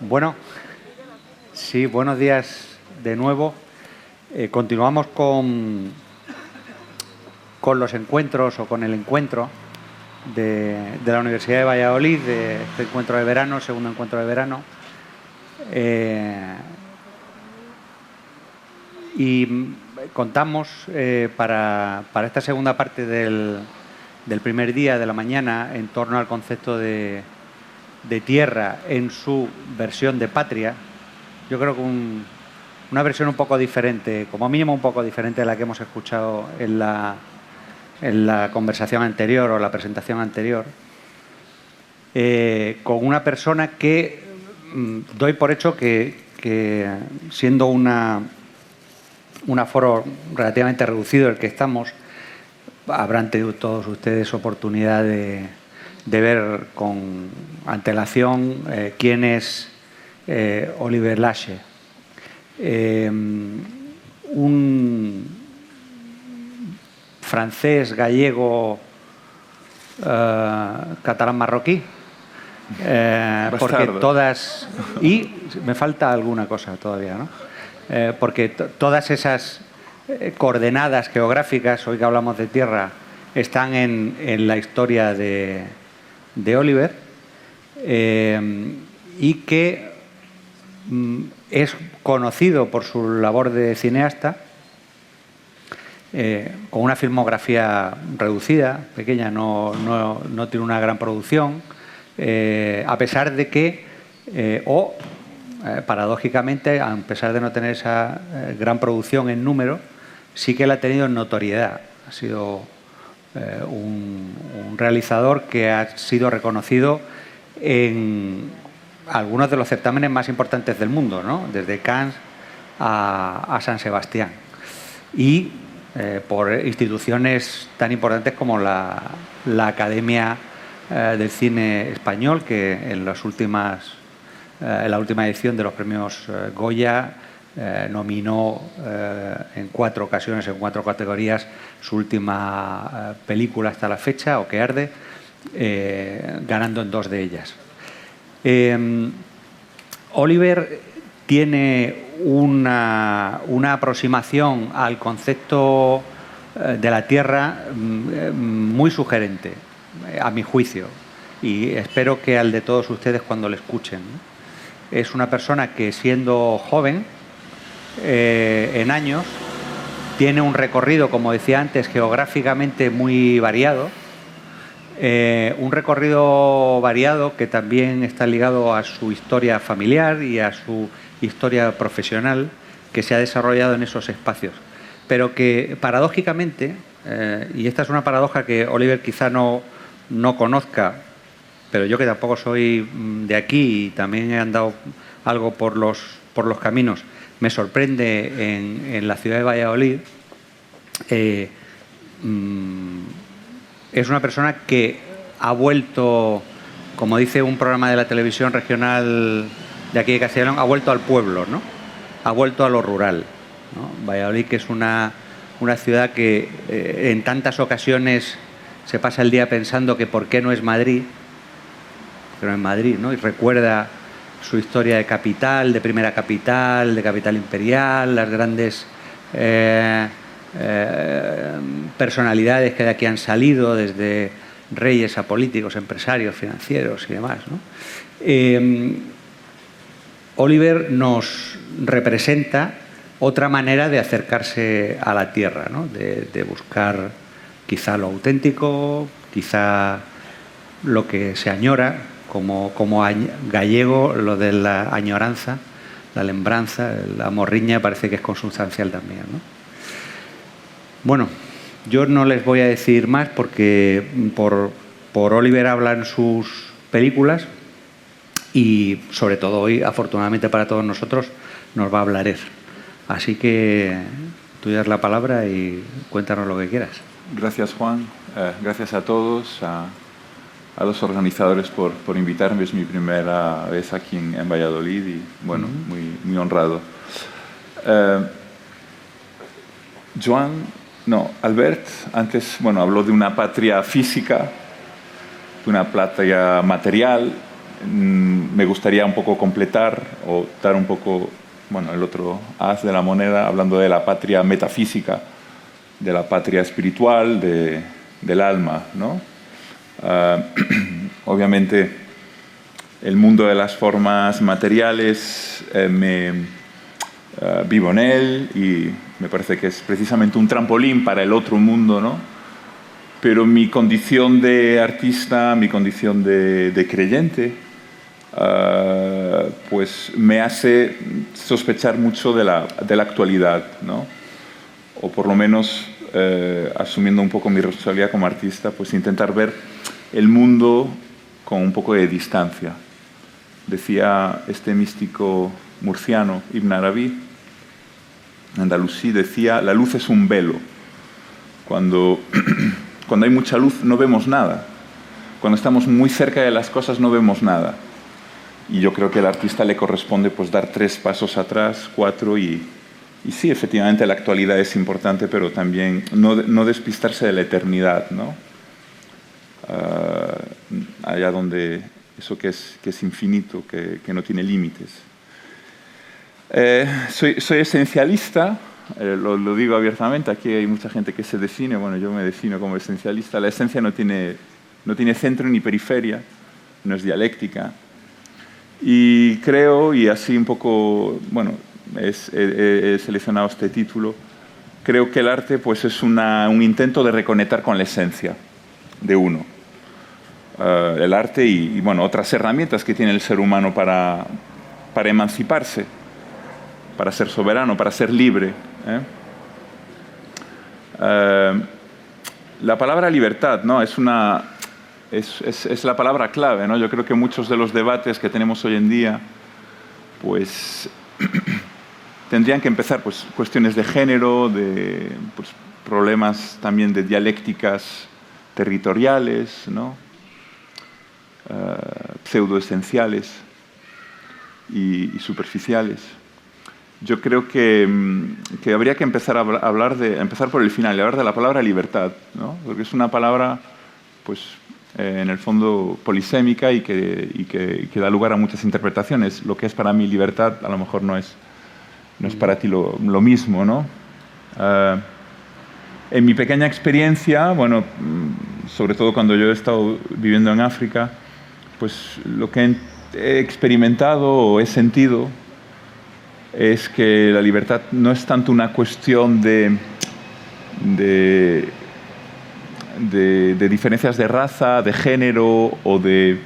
Bueno, sí, buenos días de nuevo. Continuamos con los encuentros o con el encuentro de la Universidad de Valladolid, de este encuentro de verano, segundo encuentro de verano. Y contamos para esta segunda parte del primer día de la mañana en torno al concepto de tierra en su versión de patria. Yo creo que una versión un poco diferente, como mínimo un poco diferente de la que hemos escuchado en la conversación anterior o la presentación anterior, con una persona que doy por hecho que siendo un aforo relativamente reducido el que estamos, habrán tenido todos ustedes oportunidad de ver con antelación quién es Oliver Lache. Un francés, gallego, catalán marroquí, porque todas... Y me falta alguna cosa todavía, ¿no? Porque todas esas coordenadas geográficas, hoy que hablamos de tierra, están en la historia de Oliver, y que es conocido por su labor de cineasta, con una filmografía reducida, pequeña, no tiene una gran producción, a pesar de que, paradójicamente, a pesar de no tener esa gran producción en número, sí que la ha tenido en notoriedad. Ha sido un realizador que ha sido reconocido en algunos de los certámenes más importantes del mundo, ¿no? Desde Cannes a San Sebastián. Y por instituciones tan importantes como la Academia del Cine Español, que en la última edición de los premios Goya nominó en 4 ocasiones, en 4 categorías, su última película hasta la fecha, O que arde, ganando en 2 de ellas. Oliver tiene una aproximación al concepto de la tierra muy sugerente, a mi juicio, y espero que al de todos ustedes cuando le escuchen. Es una persona que, siendo joven en años, tiene un recorrido, como decía antes, geográficamente muy variado. Un recorrido variado que también está ligado a su historia familiar y a su historia profesional, que se ha desarrollado en esos espacios. Pero que, paradójicamente, y esta es una paradoja que Oliver quizá no conozca, pero yo, que tampoco soy de aquí y también he andado algo por los caminos, me sorprende en la ciudad de Valladolid. Es una persona que ha vuelto, como dice un programa de la televisión regional de aquí de Castellón, ha vuelto al pueblo, ¿no? Ha vuelto a lo rural, ¿no? Valladolid, que es una ciudad que en tantas ocasiones se pasa el día pensando que por qué no es Madrid, que no es Madrid, ¿no? Y recuerda su historia de capital, de primera capital, de capital imperial, las grandes personalidades que de aquí han salido, desde reyes a políticos, empresarios, financieros y demás, ¿no? Oliver nos representa otra manera de acercarse a la tierra, ¿no? De buscar quizá lo auténtico, quizá lo que se añora, como gallego, lo de la añoranza, la lembranza, la morriña, parece que es consustancial también, ¿no? Bueno, yo no les voy a decir más porque por Oliver hablan sus películas y, sobre todo hoy, afortunadamente para todos nosotros, nos va a hablar él. Así que tú das la palabra y cuéntanos lo que quieras. Gracias, Juan. Gracias a todos, a los organizadores por invitarme. Es mi primera vez aquí en Valladolid y, bueno, muy honrado. Albert antes, habló de una patria física, de una patria material, me gustaría un poco completar o dar un poco, bueno, el otro haz de la moneda, hablando de la patria metafísica, de la patria espiritual, del alma, ¿no? Obviamente, el mundo de las formas materiales, vivo en él y me parece que es precisamente un trampolín para el otro mundo, ¿no? Pero mi condición de artista, mi condición de creyente, pues me hace sospechar mucho de la actualidad, ¿no? O por lo menos, asumiendo un poco mi responsabilidad como artista, pues intentar ver el mundo con un poco de distancia. Decía este místico murciano, Ibn Arabi, andalusí, decía: la luz es un velo. Cuando hay mucha luz no vemos nada. Cuando estamos muy cerca de las cosas no vemos nada. Y yo creo que al artista le corresponde pues dar 3 pasos atrás, 4 y sí, efectivamente la actualidad es importante, pero también no despistarse de la eternidad, ¿no? Allá donde eso que es infinito, que no tiene límites. Soy esencialista, lo digo abiertamente, aquí hay mucha gente que se define, bueno, yo me defino como esencialista. La esencia no tiene centro ni periferia, no es dialéctica. Y creo, y así un poco, bueno, he seleccionado este título, creo que el arte pues es un intento de reconectar con la esencia de uno. El arte y bueno, otras herramientas que tiene el ser humano para emanciparse, para ser soberano, para ser libre. La palabra libertad, ¿no? es la palabra clave, ¿no? Yo creo que muchos de los debates que tenemos hoy en día, pues tendrían que empezar pues cuestiones de género, de pues, problemas también de dialécticas territoriales, ¿no? Pseudoesenciales y superficiales. Yo creo que habría que empezar empezar por el final y hablar de la palabra libertad, ¿no? Porque es una palabra, pues, en el fondo polisémica y que da lugar a muchas interpretaciones. Lo que es para mí libertad a lo mejor no es para ti lo mismo, ¿no? En mi pequeña experiencia, bueno, sobre todo cuando yo he estado viviendo en África, pues lo que he experimentado o he sentido es que la libertad no es tanto una cuestión de diferencias de raza, de género o de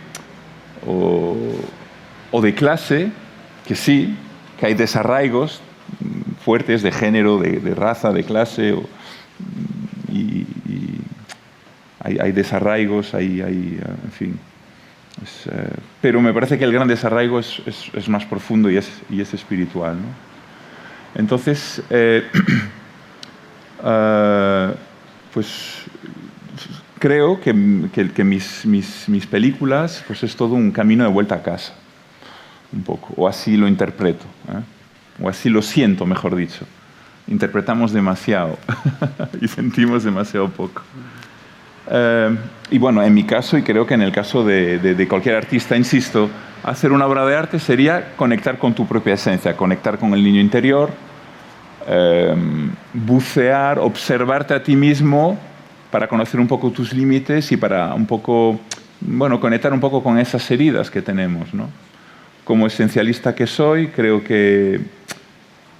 clase, que sí, que hay desarraigos fuertes de género, de raza, de clase, y hay desarraigos, en fin. Pero me parece que el gran desarraigo es más profundo y es espiritual, ¿no? Entonces, pues creo que mis películas pues es todo un camino de vuelta a casa, un poco, o así lo interpreto, o así lo siento, mejor dicho. Interpretamos demasiado y sentimos demasiado poco. Y bueno, en mi caso, y creo que en el caso de cualquier artista, insisto, hacer una obra de arte sería conectar con tu propia esencia, conectar con el niño interior, bucear, observarte a ti mismo para conocer un poco tus límites y para un poco, bueno, conectar un poco con esas heridas que tenemos, ¿no? Como esencialista que soy, creo que,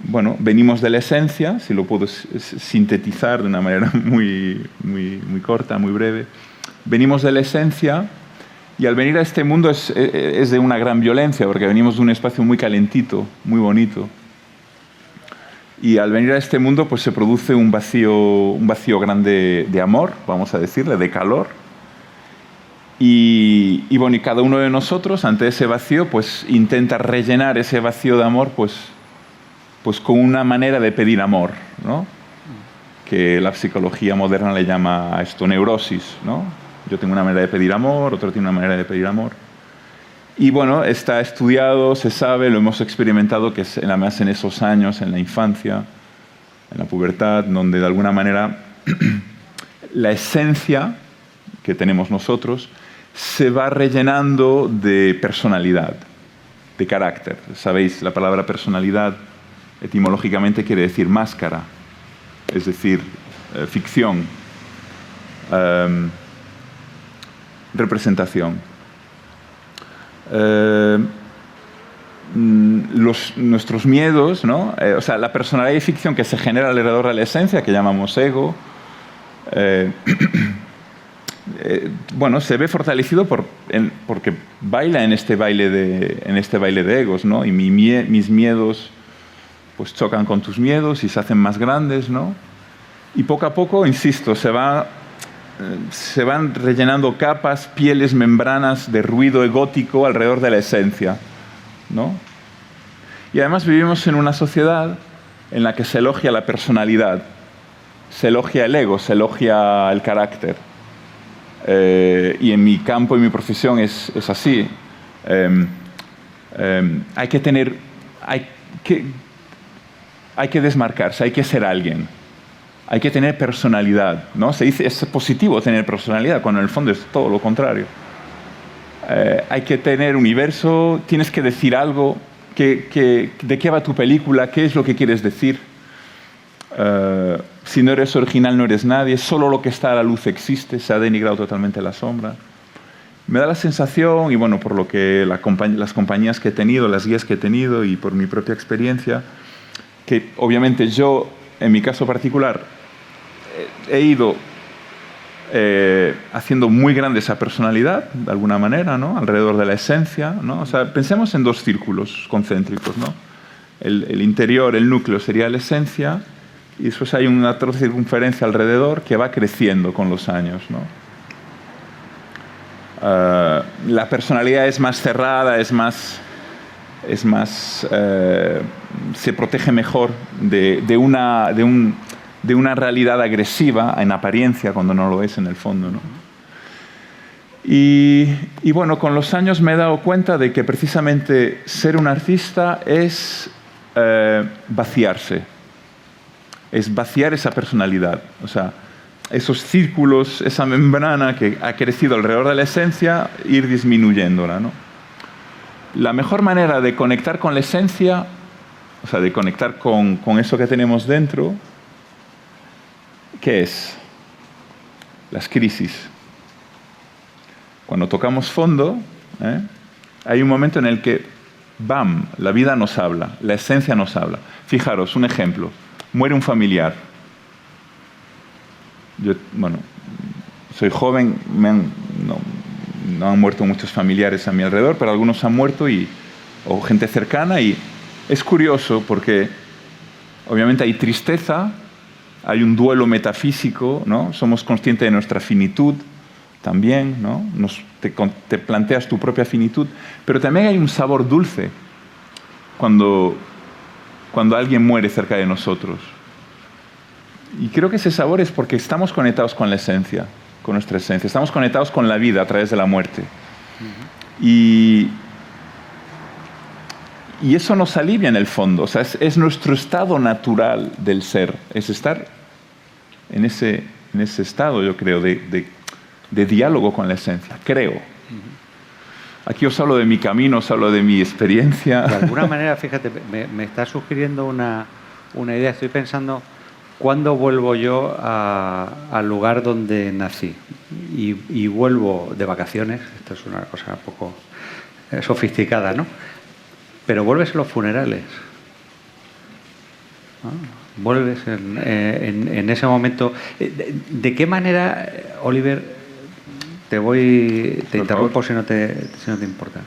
bueno, venimos de la esencia, si lo puedo sintetizar de una manera muy corta, muy breve. Venimos de la esencia y al venir a este mundo es de una gran violencia, porque venimos de un espacio muy calentito, muy bonito. Y al venir a este mundo pues se produce un vacío grande de amor, vamos a decirle, de calor. Y bueno, y cada uno de nosotros ante ese vacío pues intenta rellenar ese vacío de amor pues con una manera de pedir amor, ¿no? Que la psicología moderna le llama a esto neurosis, ¿no? Yo tengo una manera de pedir amor, otro tiene una manera de pedir amor. Y bueno, está estudiado, se sabe, lo hemos experimentado, que es además en esos años, en la infancia, en la pubertad, donde de alguna manera la esencia que tenemos nosotros se va rellenando de personalidad, de carácter. Sabéis, la palabra personalidad etimológicamente quiere decir máscara, es decir, ficción, representación. Nuestros miedos, ¿no? O sea, la personalidad y ficción que se genera alrededor de la esencia, que llamamos ego, bueno, se ve fortalecido porque baila en este baile de egos, ¿no? Y mis miedos pues chocan con tus miedos y se hacen más grandes, ¿no? Y poco a poco, insisto, se van rellenando capas, pieles, membranas de ruido egótico alrededor de la esencia, ¿no? Y además vivimos en una sociedad en la que se elogia la personalidad, se elogia el ego, se elogia el carácter. Y en mi campo, en mi profesión es así. Hay que desmarcarse, hay que ser alguien. Hay que tener personalidad, ¿no? Se dice, es positivo tener personalidad, cuando en el fondo es todo lo contrario. Hay que tener universo, tienes que decir algo, de qué va tu película, qué es lo que quieres decir. Si no eres original, no eres nadie, solo lo que está a la luz existe, se ha denigrado totalmente la sombra. Me da la sensación, y bueno, por lo que las compañías que he tenido, las guías que he tenido y por mi propia experiencia, que obviamente yo, en mi caso particular, he ido haciendo muy grande esa personalidad, de alguna manera, ¿no? Alrededor de la esencia, ¿no? O sea, pensemos en dos círculos concéntricos, ¿no? El interior, el núcleo sería la esencia, y después hay una otra circunferencia alrededor que va creciendo con los años, ¿no? La personalidad es más cerrada, se protege mejor de una realidad agresiva en apariencia cuando no lo es en el fondo, ¿no? Y bueno, con los años me he dado cuenta de que precisamente ser un artista es vaciarse, es vaciar esa personalidad, o sea, esos círculos, esa membrana que ha crecido alrededor de la esencia, ir disminuyéndola, ¿no? La mejor manera de conectar con la esencia, o sea, de conectar con eso que tenemos dentro, ¿qué es? Las crisis. Cuando tocamos fondo, hay un momento en el que, ¡bam!, la vida nos habla, la esencia nos habla. Fijaros, un ejemplo. Muere un familiar. Yo, bueno, soy joven, no han muerto muchos familiares a mi alrededor, pero algunos han muerto o gente cercana, y es curioso porque obviamente hay tristeza, hay un duelo metafísico, ¿no? Somos conscientes de nuestra finitud también, ¿no? Te planteas tu propia finitud, pero también hay un sabor dulce cuando alguien muere cerca de nosotros. Y creo que ese sabor es porque estamos conectados con la esencia, con nuestra esencia. Estamos conectados con la vida a través de la muerte. Y eso nos alivia en el fondo. O sea, es nuestro estado natural del ser. Es estar en ese estado, yo creo, de diálogo con la esencia. Creo. Aquí os hablo de mi camino, os hablo de mi experiencia. De alguna manera, fíjate, me está sugiriendo una idea. Estoy pensando, ¿cuándo vuelvo yo al lugar donde nací? Y vuelvo de vacaciones. Esto es una cosa un poco sofisticada, ¿no? Pero vuelves en los funerales. ¿No? Vuelves en ese momento. ¿De qué manera, Oliver? Te interrumpo si no te importa.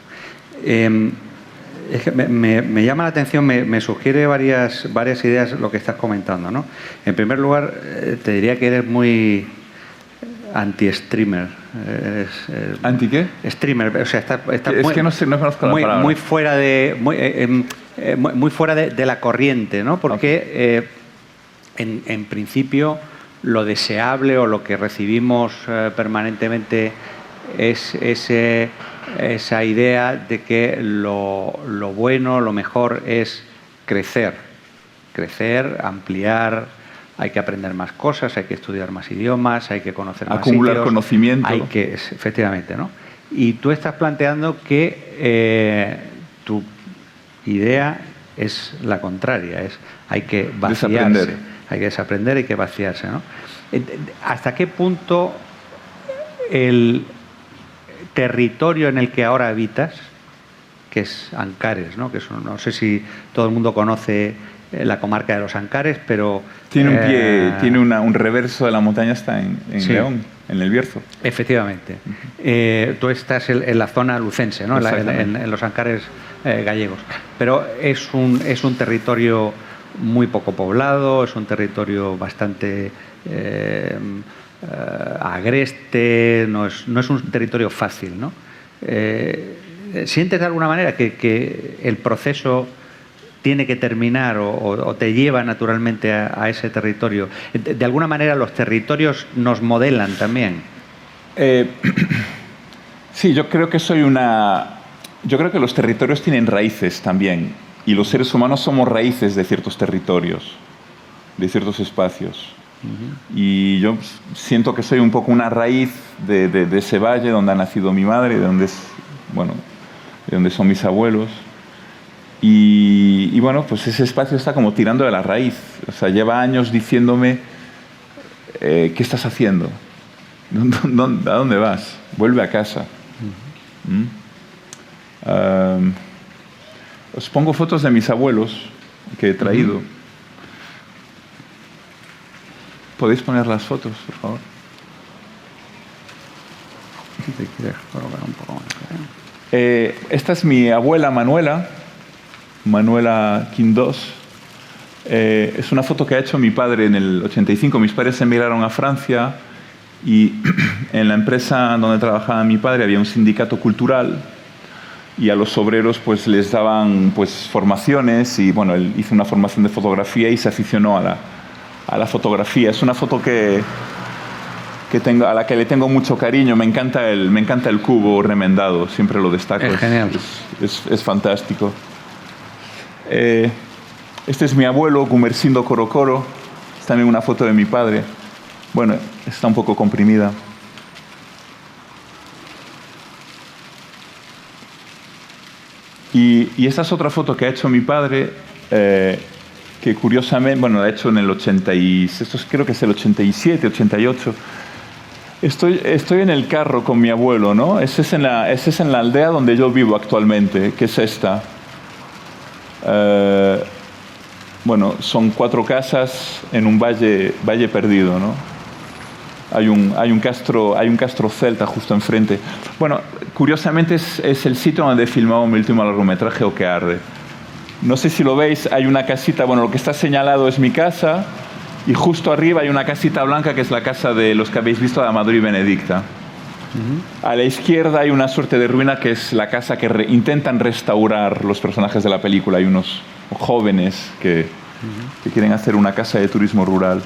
Es que me llama la atención, me sugiere varias ideas lo que estás comentando, ¿no? En primer lugar, te diría que eres muy anti-streamer. ¿Anti qué? Streamer, o sea, está es muy, que no conozco la palabra. Muy fuera muy fuera de la corriente, ¿no? Porque en principio lo deseable o lo que recibimos permanentemente es esa idea de que lo bueno, lo mejor es crecer, ampliar, hay que aprender más cosas, hay que estudiar más idiomas, hay que conocer más acumular sitios, conocimiento. efectivamente, ¿no? Y tú estás planteando que tu idea es la contraria, hay que vaciarse, hay que desaprender, hay que vaciarse, ¿no? ¿Hasta qué punto el territorio en el que ahora habitas, que es Ancares, ¿no? Que no sé si todo el mundo conoce la comarca de los Ancares, pero... Tiene un pie, tiene un reverso de la montaña, está en sí, León, en el Bierzo. Efectivamente. Tú estás en la zona lucense, ¿no? En los Ancares gallegos. Pero es un territorio muy poco poblado, es un territorio bastante agreste, no es un territorio fácil, ¿no? ¿Sientes de alguna manera que el proceso tiene que terminar o te lleva naturalmente a ese territorio? De alguna manera los territorios nos modelan también. Sí, yo creo que yo creo que los territorios tienen raíces también, y los seres humanos somos raíces de ciertos territorios, de ciertos espacios. Y yo siento que soy un poco una raíz de ese valle donde ha nacido mi madre, de donde son mis abuelos. Y bueno, pues ese espacio está como tirando de la raíz. O sea, lleva años diciéndome, ¿qué estás haciendo? ¿A dónde vas? Vuelve a casa. Os pongo fotos de mis abuelos que he traído. ¿Podéis poner las fotos, por favor? Si te quieres colocar un poco más. Esta es mi abuela Manuela Quindós. Es una foto que ha hecho mi padre en el 85. Mis padres emigraron a Francia y en la empresa donde trabajaba mi padre había un sindicato cultural y a los obreros pues les daban pues formaciones, y bueno, él hizo una formación de fotografía y se aficionó a la fotografía. Es una foto que tengo, a la que le tengo mucho cariño. Me encanta el cubo remendado, siempre lo destaco. Es genial. Es fantástico. Este es mi abuelo, Gumersindo Corocoro. Es también una foto de mi padre. Bueno, está un poco comprimida. Y esta es otra foto que ha hecho mi padre, que curiosamente, bueno, la ha hecho en el 86, esto creo que es el 87, 88. Estoy en el carro con mi abuelo, ¿no? Ese es en la aldea donde yo vivo actualmente, que es esta. Bueno, son 4 casas en un valle perdido, ¿no? Hay un castro celta justo enfrente. Bueno, curiosamente es el sitio donde he filmado mi último largometraje, O que arde. No sé si lo veis, hay una casita, bueno, lo que está señalado es mi casa, y justo arriba hay una casita blanca que es la casa de los que habéis visto, de Amador y Benedicta. A la izquierda hay una suerte de ruina que es la casa que intentan restaurar los personajes de la película. Hay unos jóvenes que quieren hacer una casa de turismo rural.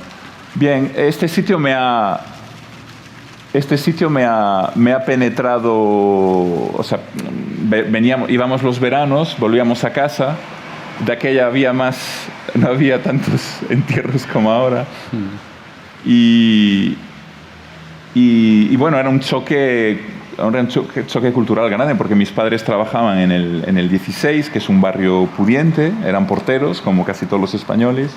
Bien, este sitio me ha penetrado. O sea, íbamos los veranos, volvíamos a casa. De aquella no había tantos entierros como ahora. Y bueno, era un choque cultural grande, porque mis padres trabajaban en el 16, que es un barrio pudiente, eran porteros, como casi todos los españoles.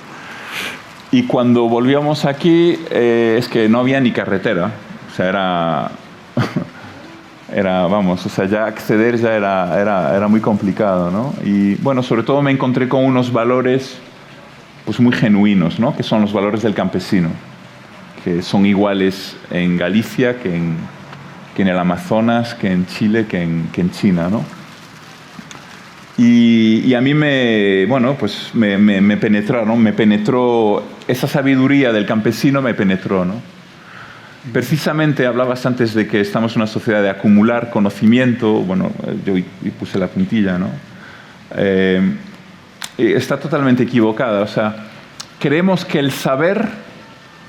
Y cuando volvíamos aquí, es que no había ni carretera. O sea, vamos, o sea, ya acceder ya era muy complicado, ¿no? Y bueno, sobre todo me encontré con unos valores pues muy genuinos, ¿no? Que son los valores del campesino, que son iguales en Galicia que en el Amazonas, que en Chile, que en China, ¿no? Y a mí me penetró esa sabiduría del campesino, me penetró, ¿no? Precisamente hablabas antes de que estamos en una sociedad de acumular conocimiento. Bueno, yo puse la puntilla, ¿no? Está totalmente equivocada. O sea, creemos que el saber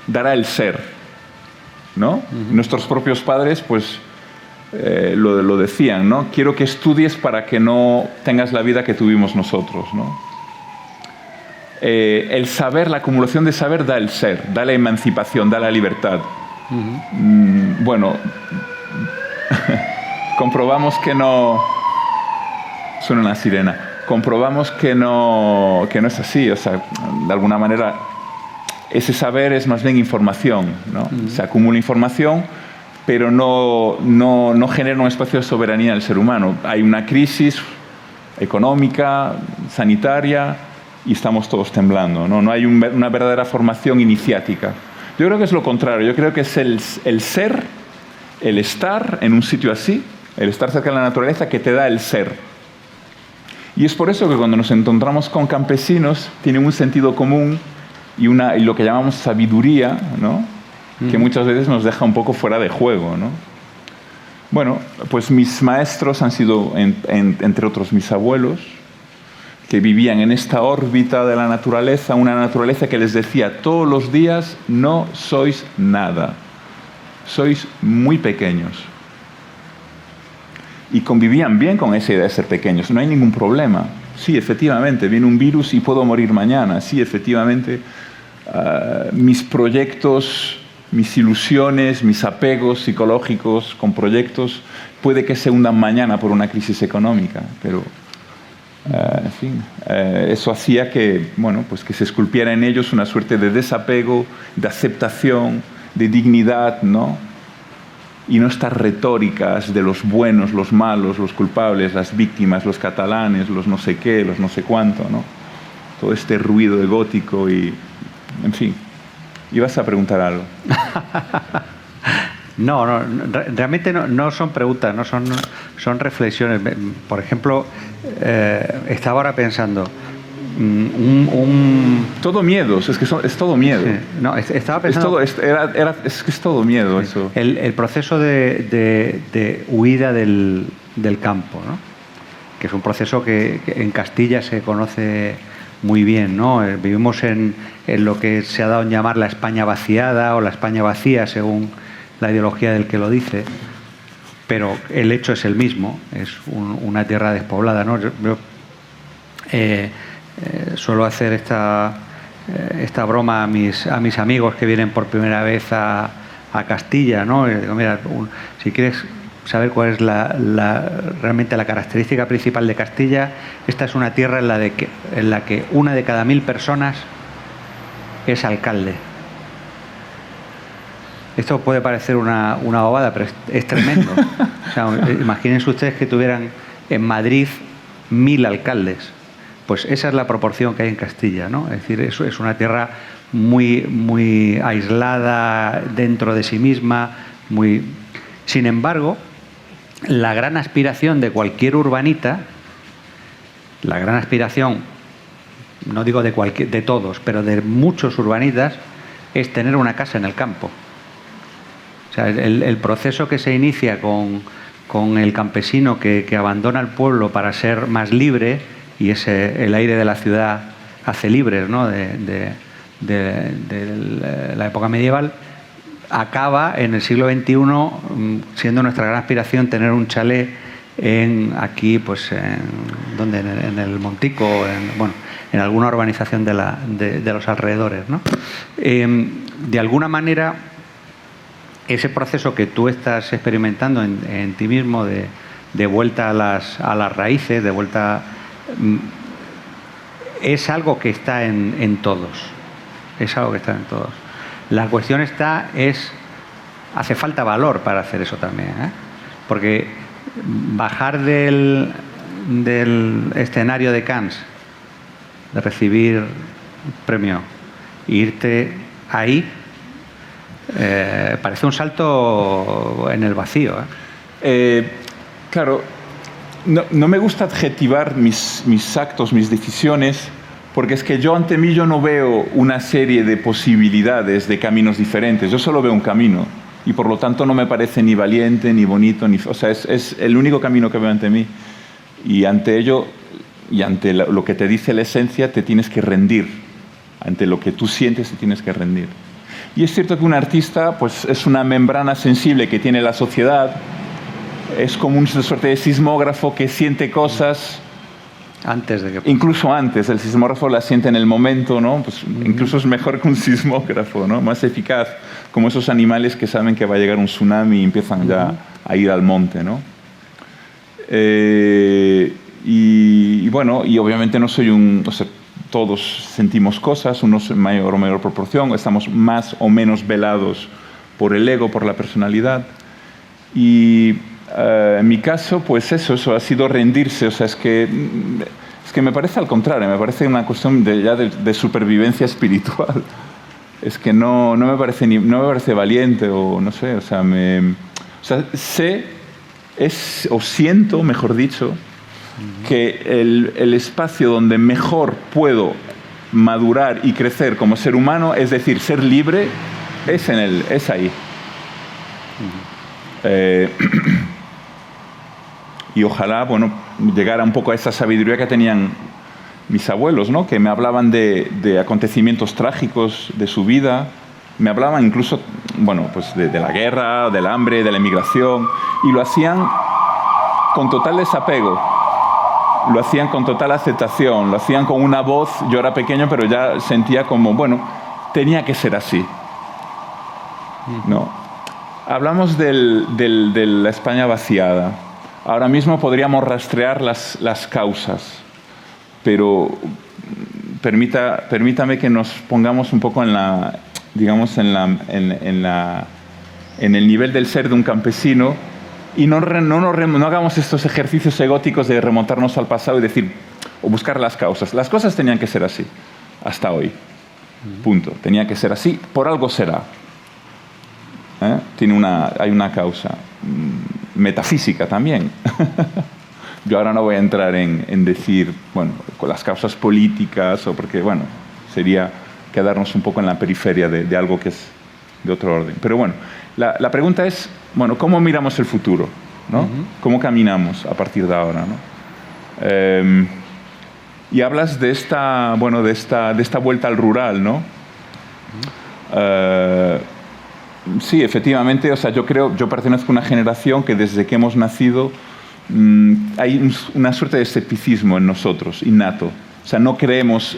dará el ser, ¿no? Nuestros propios padres, pues, lo decían, ¿no? Quiero que estudies para que no tengas la vida que tuvimos nosotros, ¿no? El saber, la acumulación de saber da el ser, da la emancipación, da la libertad. Bueno, comprobamos que no... Suena una sirena. Comprobamos que no es así. O sea, de alguna manera, ese saber es más bien información, ¿no? Se acumula información, pero no genera un espacio de soberanía del ser humano. Hay una crisis económica, sanitaria, y estamos todos temblando, ¿no? No hay una verdadera formación iniciática. Yo creo que es lo contrario. Yo creo que es el ser, el estar en un sitio así, el estar cerca de la naturaleza, que te da el ser. Y es por eso que cuando nos encontramos con campesinos, tienen un sentido común y lo que llamamos sabiduría, ¿no? Que muchas veces nos deja un poco fuera de juego, ¿no? Bueno, pues mis maestros han sido, entre otros, mis abuelos, que vivían en esta órbita de la naturaleza, una naturaleza que les decía todos los días: no sois nada, sois muy pequeños. Y convivían bien con esa idea de ser pequeños, no hay ningún problema. Sí, efectivamente, viene un virus y puedo morir mañana. Sí, efectivamente, mis proyectos, mis ilusiones, mis apegos psicológicos con proyectos puede que se hundan mañana por una crisis económica, pero en fin, eso hacía que, bueno, pues que se esculpiera en ellos una suerte de desapego, de aceptación, de dignidad, ¿no? Y no estas retóricas de los buenos, los malos, los culpables, las víctimas, los catalanes, los no sé qué, los no sé cuánto, ¿no? Todo este ruido de gótico y, en fin. ¿Ibas a preguntar algo? No, realmente no son preguntas, no son reflexiones. Por ejemplo, estaba ahora pensando... Todo miedos, es que es todo miedo. Sí, no, estaba pensando... Es que es todo miedo, sí. Eso. El proceso de huida del campo, ¿no? Que es un proceso que en Castilla se conoce muy bien, ¿no? Vivimos en lo que se ha dado en llamar la España vaciada o la España vacía, según la ideología del que lo dice, pero el hecho es el mismo, es una tierra despoblada, ¿no? Yo suelo hacer esta broma a mis amigos que vienen por primera vez a Castilla, ¿no? Y digo, mira, si quieres saber cuál es realmente la característica principal de Castilla, esta es una tierra en la que una de cada 1000 personas es alcalde. Esto puede parecer una bobada, pero es tremendo. O sea, imagínense ustedes que tuvieran en Madrid 1000 alcaldes. Pues esa es la proporción que hay en Castilla, ¿no? Es decir, eso es una tierra muy, muy aislada dentro de sí misma, muy... Sin embargo, la gran aspiración de cualquier urbanita, la gran aspiración, no digo de todos, pero de muchos urbanitas, es tener una casa en el campo. O sea, el proceso que se inicia con el campesino que abandona el pueblo para ser más libre, y el aire de la ciudad hace libres, ¿no? de la época medieval, acaba en el siglo XXI siendo nuestra gran aspiración tener un chalet aquí, pues, en el Montico, en alguna urbanización de los alrededores, ¿no? De alguna manera, ese proceso que tú estás experimentando en ti mismo de vuelta a las raíces, de vuelta... es algo que está en todos. Es algo que está en todos. La cuestión hace falta valor para hacer eso también, ¿eh? Porque bajar del escenario de Cannes, de recibir premio, e irte ahí, parece un salto en el vacío, ¿eh? Claro. No me gusta adjetivar mis actos, mis decisiones, porque es que ante mí yo no veo una serie de posibilidades, de caminos diferentes. Yo solo veo un camino y por lo tanto no me parece ni valiente, ni bonito, o sea, es el único camino que veo ante mí. Y ante ello, y ante lo que te dice la esencia, te tienes que rendir. Ante lo que tú sientes, te tienes que rendir. Y es cierto que un artista, pues, es una membrana sensible que tiene la sociedad. Es como una suerte de sismógrafo que siente cosas antes de que... Incluso antes, el sismógrafo las siente en el momento, ¿no? Pues incluso es mejor que un sismógrafo, ¿no? Más eficaz, como esos animales que saben que va a llegar un tsunami y empiezan ya a ir al monte, ¿no? Y bueno, y obviamente no soy o sea, todos sentimos cosas, unos en mayor o menor proporción, estamos más o menos velados por el ego, por la personalidad. Y en mi caso, pues eso ha sido rendirse. O sea, es que me parece al contrario, me parece una cuestión de supervivencia espiritual. Es que no me parece valiente, o no sé, o sea, siento, mejor dicho, que el espacio donde mejor puedo madurar y crecer como ser humano, es decir, ser libre, es ahí. Y ojalá, bueno, llegara un poco a esa sabiduría que tenían mis abuelos, ¿no? Que me hablaban de acontecimientos trágicos de su vida, me hablaban incluso, bueno, pues de la guerra, del hambre, de la emigración, y lo hacían con total desapego, lo hacían con total aceptación, lo hacían con una voz. Yo era pequeño, pero ya sentía como, bueno, tenía que ser así, ¿no? Hablamos de la España vaciada. Ahora mismo podríamos rastrear las causas, pero permítame que nos pongamos un poco en el nivel del ser de un campesino y no hagamos estos ejercicios egóticos de remontarnos al pasado y decir, o buscar las causas. Las cosas tenían que ser así, hasta hoy. Punto. Tenía que ser así, por algo será. Hay una causa metafísica también. Yo ahora no voy a entrar en decir, bueno, con las causas políticas, o porque, bueno, sería quedarnos un poco en la periferia de algo que es de otro orden. Pero bueno, la pregunta es, bueno, ¿cómo miramos el futuro, ¿no? ¿Cómo caminamos a partir de ahora, ¿no? Y hablas de esta vuelta al rural, ¿no? Sí, efectivamente, o sea, yo pertenezco a una generación que desde que hemos nacido hay una suerte de escepticismo en nosotros, innato. O sea, no creemos,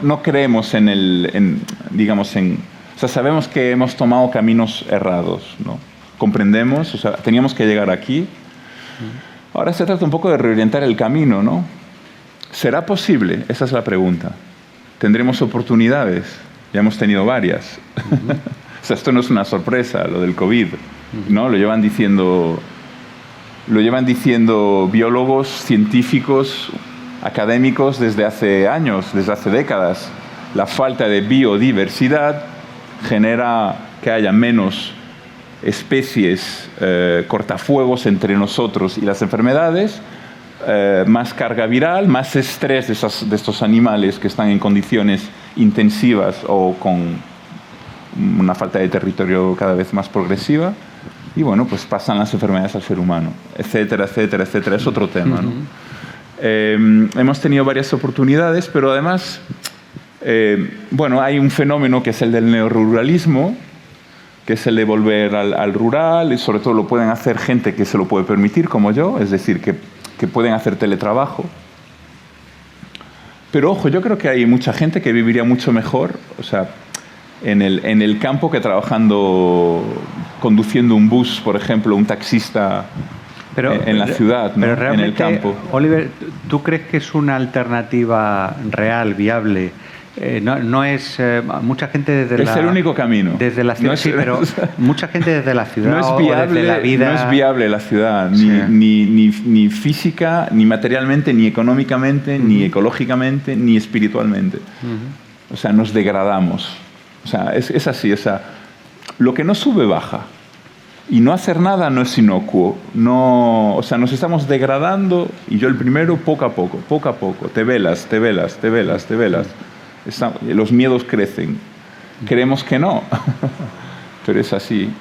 no creemos o sea, sabemos que hemos tomado caminos errados, ¿no? Comprendemos, o sea, teníamos que llegar aquí. Ahora se trata un poco de reorientar el camino, ¿no? ¿Será posible? Esa es la pregunta. ¿Tendremos oportunidades? Ya hemos tenido varias. O sea, esto no es una sorpresa, lo del COVID, ¿no? Lo llevan diciendo biólogos, científicos, académicos desde hace años, desde hace décadas. La falta de biodiversidad genera que haya menos especies cortafuegos entre nosotros y las enfermedades, más carga viral, más estrés de estos animales que están en condiciones intensivas o con una falta de territorio cada vez más progresiva, y bueno, pues pasan las enfermedades al ser humano, etcétera, etcétera, etcétera. Es otro tema, ¿no? Hemos tenido varias oportunidades, pero además, bueno, hay un fenómeno que es el del neoruralismo, que es el de volver al rural, y sobre todo lo pueden hacer gente que se lo puede permitir, como yo, es decir, que pueden hacer teletrabajo. Pero ojo, yo creo que hay mucha gente que viviría mucho mejor, o sea, en el campo que conduciendo un bus, por ejemplo, un taxista en la ciudad, ¿no? Pero realmente, en el campo. Oliver, ¿tú crees que es una alternativa real, viable? No es mucha gente desde es el único camino desde la ciudad, no es, sí, pero mucha gente desde la ciudad, no es viable, desde la vida. No es viable la ciudad, sí. ni física, ni materialmente, ni económicamente, ni ecológicamente, ni espiritualmente. O sea, nos degradamos. O sea, es así. O sea, lo que no sube baja. Y no hacer nada no es inocuo. No, o sea, nos estamos degradando, y yo el primero, poco a poco. Te velas. Los miedos crecen. Creemos que no, pero es así.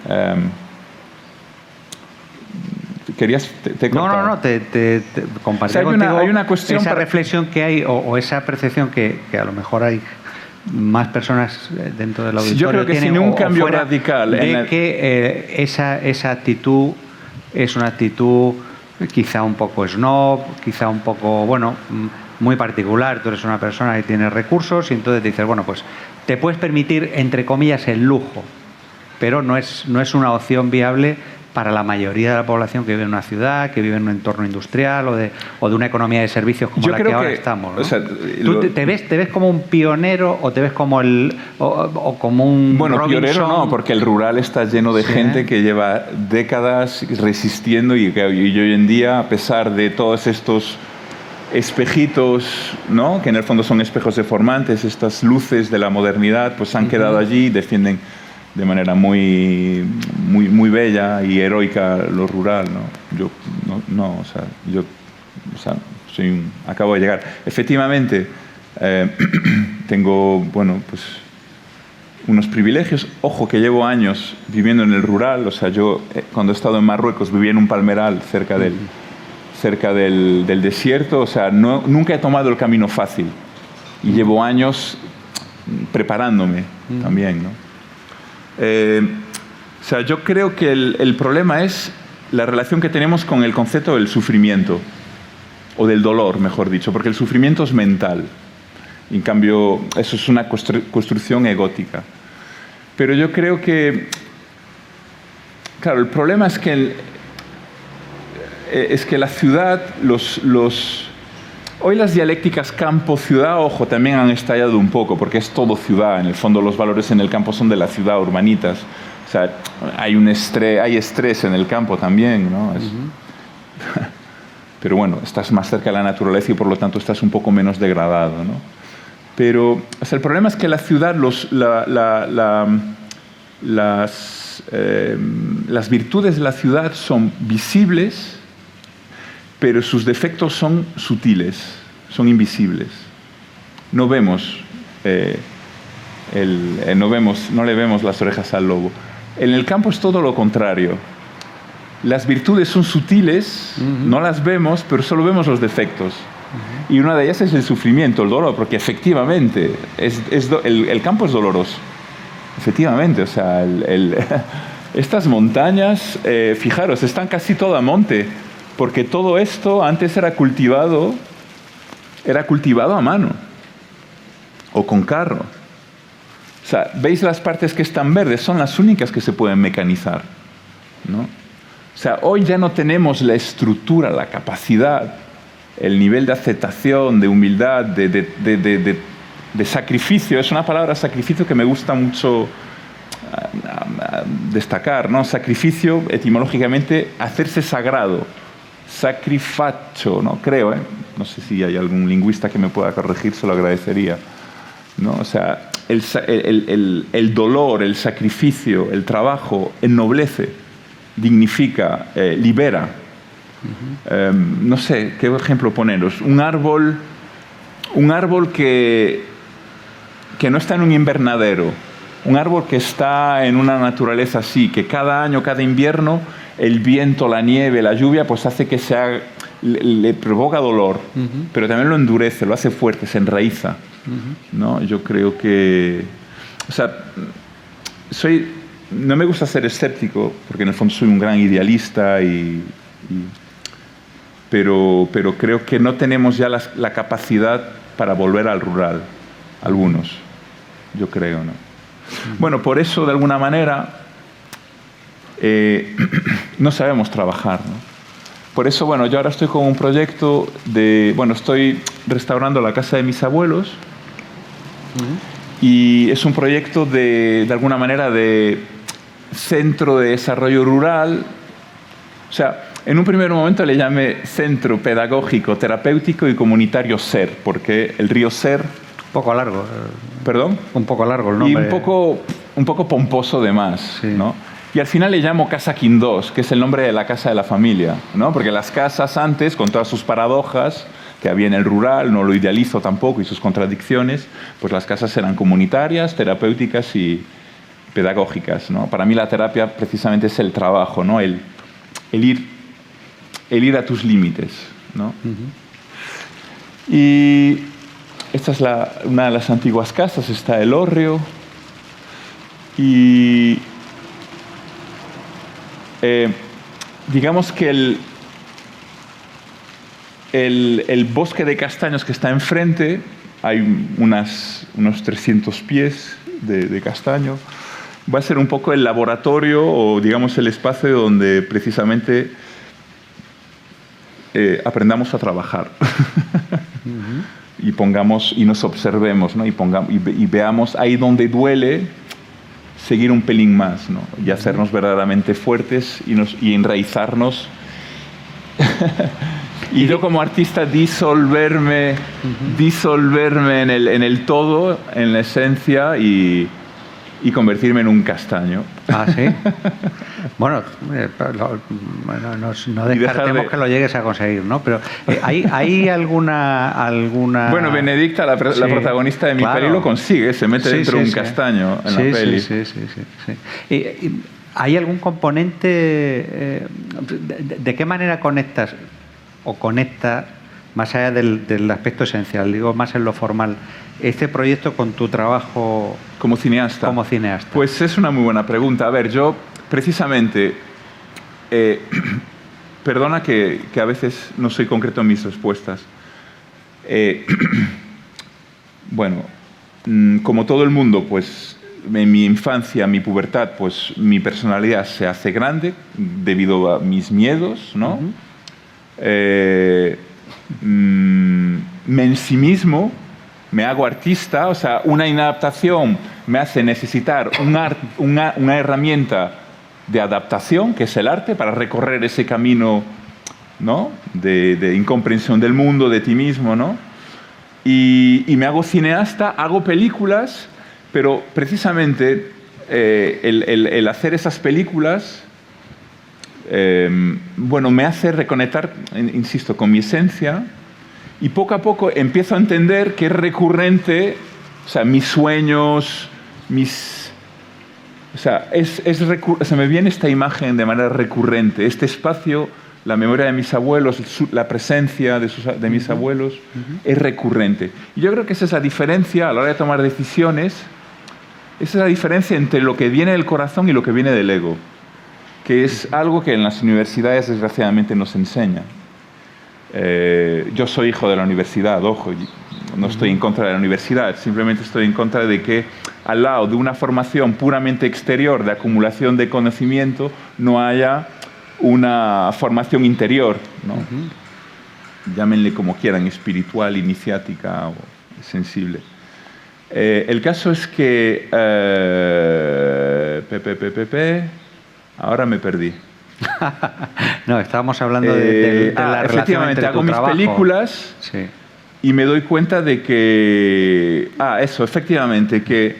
¿Querías te No, te compartir contigo hay una cuestión esa reflexión que hay, o esa percepción que a lo mejor hay más personas dentro del auditorio. Yo creo que sin un cambio radical de que esa actitud es una actitud quizá un poco snob, quizá un poco, bueno, muy particular. Tú eres una persona que tiene recursos y entonces dices, bueno, pues te puedes permitir, entre comillas, el lujo, pero no es una opción viable para la mayoría de la población que vive en una ciudad, que vive en un entorno industrial o de una economía de servicios como la que ahora estamos, ¿no? O sea, ¿Tú te ves como un pionero o te ves como o como un Bueno, Robinson? pionero no, porque el rural está lleno de gente que lleva décadas resistiendo y hoy en día, a pesar de todos estos espejitos, ¿no?, que en el fondo son espejos deformantes, estas luces de la modernidad, pues han quedado allí y defienden de manera muy bella y heroica lo rural, ¿no? Yo acabo de llegar. Efectivamente, tengo, bueno, pues unos privilegios. Ojo, que llevo años viviendo en el rural. O sea, yo cuando he estado en Marruecos vivía en un palmeral cerca del desierto. O sea, nunca he tomado el camino fácil y llevo años preparándome también, ¿no? O sea, yo creo que el problema es la relación que tenemos con el concepto del sufrimiento, o del dolor, mejor dicho, porque el sufrimiento es mental. En cambio, eso es una construcción egótica. Pero yo creo que, claro, el problema es que la ciudad, hoy las dialécticas campo-ciudad, ojo, también han estallado un poco, porque es todo ciudad. En el fondo, los valores en el campo son de la ciudad, urbanitas. O sea, hay estrés en el campo también, ¿no? Pero bueno, estás más cerca de la naturaleza y por lo tanto estás un poco menos degradado, ¿no? Pero o sea, el problema es que la ciudad, las virtudes de la ciudad son visibles, pero sus defectos son sutiles, son invisibles. No le vemos las orejas al lobo. En el campo es todo lo contrario. Las virtudes son sutiles, no las vemos, pero solo vemos los defectos. Y una de ellas es el sufrimiento, el dolor, porque efectivamente el campo es doloroso. Efectivamente, o sea, estas montañas, fijaros, están casi todo a monte, porque todo esto antes era cultivado a mano o con carro. O sea, ¿veis las partes que están verdes? Son las únicas que se pueden mecanizar, ¿no? O sea, hoy ya no tenemos la estructura, la capacidad, el nivel de aceptación, de humildad, de sacrificio. Es una palabra, sacrificio, que me gusta mucho destacar, ¿no? Sacrificio, etimológicamente, hacerse sagrado. Sacrifacio, ¿no? Creo, ¿eh? No sé si hay algún lingüista que me pueda corregir, se lo agradecería, ¿no? O sea, el dolor, el sacrificio, el trabajo ennoblece, dignifica, libera. No sé, ¿qué ejemplo poneros? Un árbol que no está en un invernadero, un árbol que está en una naturaleza así, que cada año, cada invierno, el viento, la nieve, la lluvia, pues hace que le provoca dolor, pero también lo endurece, lo hace fuerte, se enraiza, ¿no? Yo creo que, o sea, no me gusta ser escéptico, porque en el fondo soy un gran idealista, pero creo que no tenemos ya la capacidad para volver al rural, algunos, yo creo, ¿no? Bueno, por eso, de alguna manera, no sabemos trabajar, ¿no? Por eso, bueno, yo ahora estoy con un proyecto estoy restaurando la casa de mis abuelos, y es un proyecto de alguna manera, de centro de desarrollo rural. O sea, en un primer momento le llamé Centro Pedagógico, Terapéutico y Comunitario SER, porque el río SER... Un poco largo. ¿Perdón? Un poco largo el nombre. Y un poco pomposo de más, sí, ¿no? Y al final le llamo Casa Quindós, que es el nombre de la casa de la familia, ¿no? Porque las casas antes, con todas sus paradojas que había en el rural, no lo idealizo tampoco, y sus contradicciones, pues las casas eran comunitarias, terapéuticas y pedagógicas, ¿no? Para mí la terapia precisamente es el trabajo, ¿no? El ir a tus límites, ¿no? Y esta es una de las antiguas casas, está el hórreo, y digamos que el bosque de castaños que está enfrente, hay unos 300 pies de castaño, va a ser un poco el laboratorio o, digamos, el espacio donde precisamente aprendamos a trabajar. Y nos observemos, ¿no? y veamos ahí donde duele, seguir un pelín más, ¿no? Y hacernos verdaderamente fuertes y enraizarnos. Y yo como artista disolverme en el todo, en la esencia y convertirme en un castaño. Ah, ¿sí? Bueno, no descartemos que lo llegues a conseguir, ¿no? Pero ¿hay alguna...? Bueno, Benedicta, la protagonista de mi peli, lo consigue, se mete dentro de un castaño en la peli. Sí. ¿Hay algún componente... ¿De qué manera conectas o conecta, más allá del aspecto esencial, digo, más en lo formal, este proyecto con tu trabajo como cineasta? Como cineasta. Pues es una muy buena pregunta. A ver, yo precisamente... perdona que a veces no soy concreto en mis respuestas. Bueno, como todo el mundo, pues en mi infancia, mi pubertad, pues mi personalidad se hace grande debido a mis miedos, ¿no? Me ensimismo, me hago artista, o sea, una inadaptación me hace necesitar una herramienta de adaptación, que es el arte, para recorrer ese camino, ¿no? de incomprensión del mundo, de ti mismo, ¿no? Y me hago cineasta, hago películas, pero precisamente el hacer esas películas, bueno, me hace reconectar, insisto, con mi esencia, y poco a poco empiezo a entender que es recurrente, o sea, mis sueños, o sea, se me viene esta imagen de manera recurrente, este espacio, la memoria de mis abuelos, la presencia de mis abuelos, es recurrente. Y yo creo que esa es la diferencia a la hora de tomar decisiones, esa es la diferencia entre lo que viene del corazón y lo que viene del ego, que es algo que en las universidades desgraciadamente no se enseña. Yo soy hijo de la universidad, ojo, no estoy en contra de la universidad, simplemente estoy en contra de que al lado de una formación puramente exterior de acumulación de conocimiento no haya una formación interior, ¿no? Llámenle como quieran, espiritual, iniciática o sensible. El caso es que ahora me perdí. No, estábamos hablando de la relación entre hago tu mis trabajo. películas y me doy cuenta de que eso, efectivamente, que,